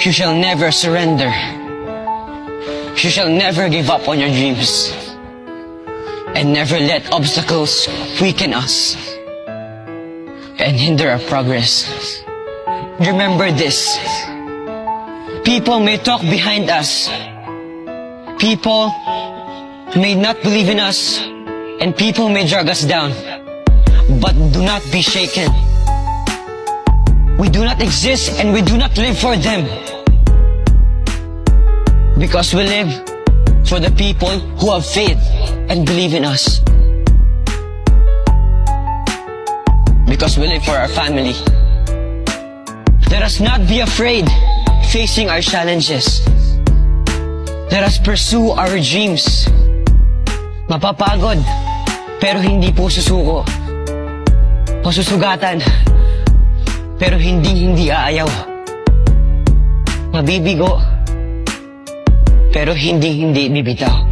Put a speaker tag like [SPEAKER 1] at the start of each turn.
[SPEAKER 1] You shall never surrender. You shall never give up on your dreams. And never let obstacles weaken us and hinder our progress. Remember this. People may talk behind us. People may not believe in us. And people may drag us down. But do not be shaken. We do not exist and we do not live for them. Because we live for the people who have faith and believe in us. Because we live for our family. Let us not be afraid facing our challenges. Let us pursue our dreams. Mapapagod, pero hindi po susuko. Masusugatan, pero hindi aayaw. Mabibigo, pero hindi bibitaw.